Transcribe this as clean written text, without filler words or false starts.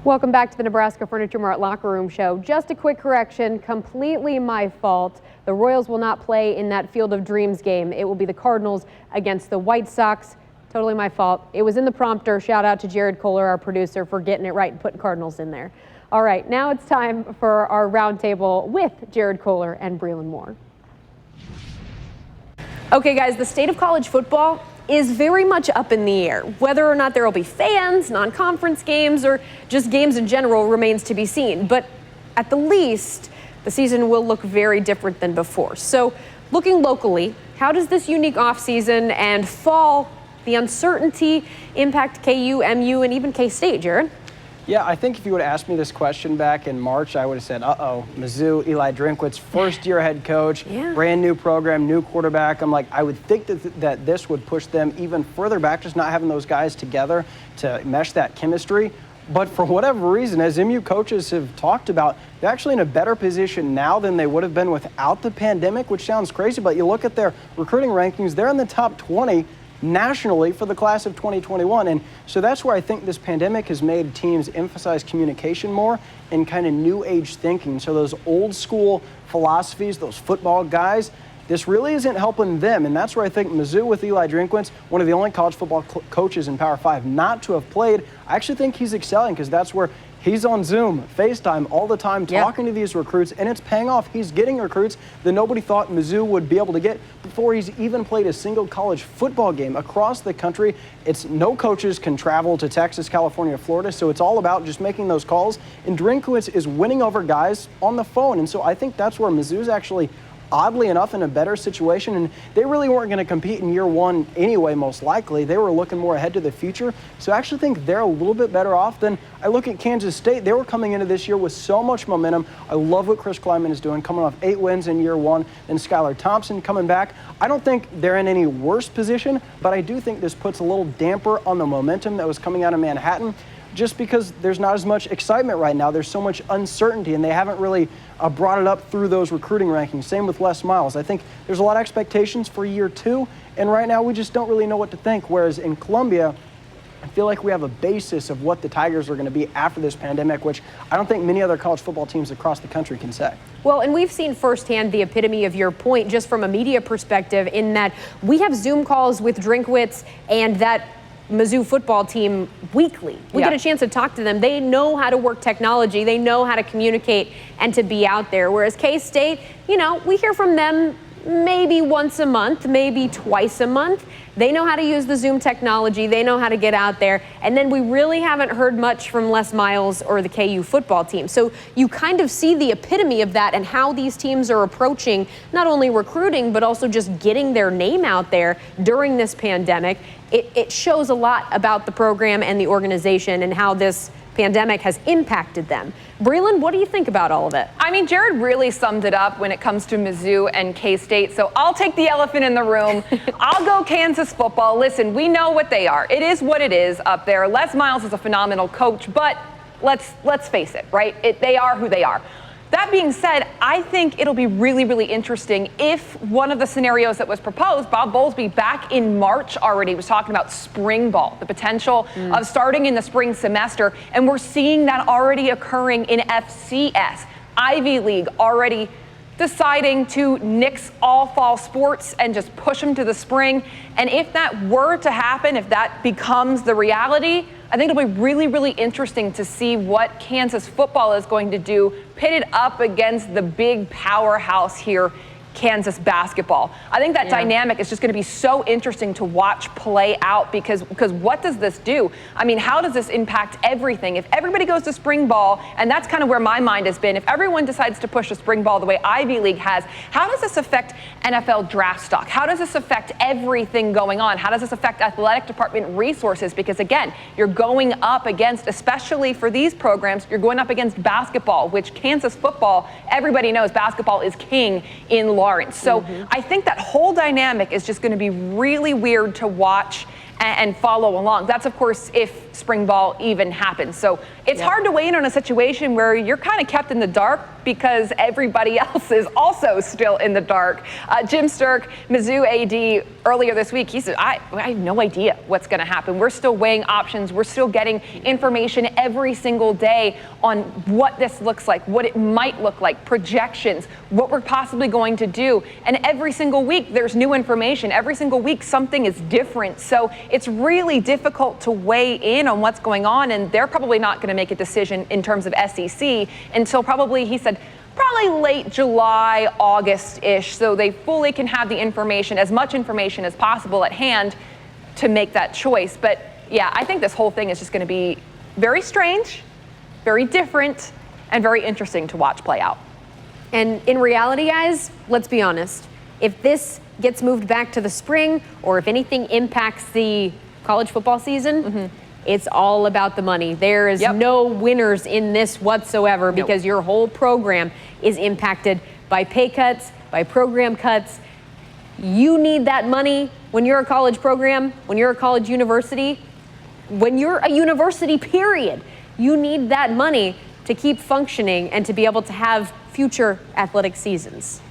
Welcome back to the Nebraska Furniture Mart Locker Room Show. Just a quick correction, completely my fault. The Royals will not play in that Field of Dreams game. It will be the Cardinals against the White Sox. Totally my fault. It was in the prompter. Shout out to Jared Kohler, our producer, for getting it right and putting Cardinals in there. All right, now it's time for our roundtable with Jared Kohler and Breland Moore. Okay, guys, the state of college football is very much up in the air. Whether or not there will be fans, non-conference games, or just games in general remains to be seen. But at the least, the season will look very different than before. So looking locally, how does this unique offseason and fall, the uncertainty, impact KU, MU, and even K-State, Jared? Yeah, I think if you would have asked me this question back in March, I would have said, Mizzou, Eli Drinkwitz, first-year head coach, brand new program, new quarterback. I'm like, I would think that this would push them even further back, just not having those guys together to mesh that chemistry. But for whatever reason, as MU coaches have talked about, they're actually in a better position now than they would have been without the pandemic, which sounds crazy, but you look at their recruiting rankings, they're in the top 20 nationally for the class of 2021. And so that's where I think this pandemic has made teams emphasize communication more and kind of new age thinking. So those old school philosophies, those football guys, this really isn't helping them. And that's where I think Mizzou with Eli Drinkwitz, one of the only college football coaches in Power 5 not to have played, I actually think he's excelling because that's where he's on Zoom, FaceTime all the time, talking to these recruits, and it's paying off. He's getting recruits that nobody thought Mizzou would be able to get before he's even played a single college football game across the country. It's no coaches can travel to Texas, California, Florida, so it's all about just making those calls. And Drinkwitz is winning over guys on the phone, and so I think that's where Mizzou's actually oddly enough in a better situation, and they really weren't going to compete in year one anyway, most likely. They were looking more ahead to the future, so I actually think they're a little bit better off than I look at Kansas State. They were coming into this year with so much momentum. I love what Chris Kleiman is doing, coming off 8 wins in year one, and Skylar Thompson coming back. I don't think they're in any worse position, but I do think this puts a little damper on the momentum that was coming out of Manhattan, just because there's not as much excitement right now. There's so much uncertainty, and they haven't really brought it up through those recruiting rankings. Same with Les Miles. I think there's a lot of expectations for year two, and right now we just don't really know what to think. Whereas in Columbia, I feel like we have a basis of what the Tigers are going to be after this pandemic, which I don't think many other college football teams across the country can say. Well, and we've seen firsthand the epitome of your point just from a media perspective in that we have Zoom calls with Drinkwitz and that Mizzou football team weekly. We get a chance to talk to them. They know how to work technology. They know how to communicate and to be out there. Whereas K-State, we hear from them maybe once a month, maybe twice a month. They know how to use the Zoom technology. They know how to get out there. And then we really haven't heard much from Les Miles or the KU football team. So you kind of see the epitome of that and how these teams are approaching not only recruiting, but also just getting their name out there during this pandemic. It shows a lot about the program and the organization and how this pandemic has impacted them. Breland, what do you think about all of it? I mean, Jared really summed it up when it comes to Mizzou and K-State, so I'll take the elephant in the room. I'll go Kansas football. Listen, we know what they are. It is what it is up there. Les Miles is a phenomenal coach, but let's face it, right? They are who they are. That being said, I think it'll be really, really interesting if one of the scenarios that was proposed, Bob Bowlesby back in March already was talking about spring ball, the potential of starting in the spring semester, and we're seeing that already occurring in FCS. Ivy League already deciding to nix all fall sports and just push them to the spring. And if that were to happen, if that becomes the reality, I think it'll be really, really interesting to see what Kansas football is going to do pitted up against the big powerhouse here, Kansas basketball. I think that dynamic is just going to be so interesting to watch play out because what does this do? I mean, how does this impact everything? If everybody goes to spring ball, and that's kind of where my mind has been, if everyone decides to push the spring ball the way Ivy League has, how does this affect NFL draft stock? How does this affect everything going on? How does this affect athletic department resources? Because again, you're going up against, especially for these programs, you're going up against basketball, which Kansas football, everybody knows basketball is king in Lawrence. So I think that whole dynamic is just going to be really weird to watch and follow along. That's, of course, if spring ball even happens. So it's hard to weigh in on a situation where you're kind of kept in the dark because everybody else is also still in the dark. Jim Sterk, Mizzou AD, earlier this week, he said, I have no idea what's going to happen. We're still weighing options. We're still getting information every single day on what this looks like, what it might look like, projections, what we're possibly going to do. And every single week, there's new information. Every single week, something is different. So it's really difficult to weigh in on what's going on. And they're probably not going to make a decision in terms of SEC until probably, he said, probably late July, August-ish, so they fully can have the information, as much information as possible at hand to make that choice. But yeah, I think this whole thing is just going to be very strange, very different, and very interesting to watch play out. And in reality, guys, let's be honest. If this gets moved back to the spring, or if anything impacts the college football season, it's all about the money. There is no winners in this whatsoever because your whole program is impacted by pay cuts, by program cuts. You need that money when you're a college program, when you're a college university, when you're a university, period. You need that money to keep functioning and to be able to have future athletic seasons.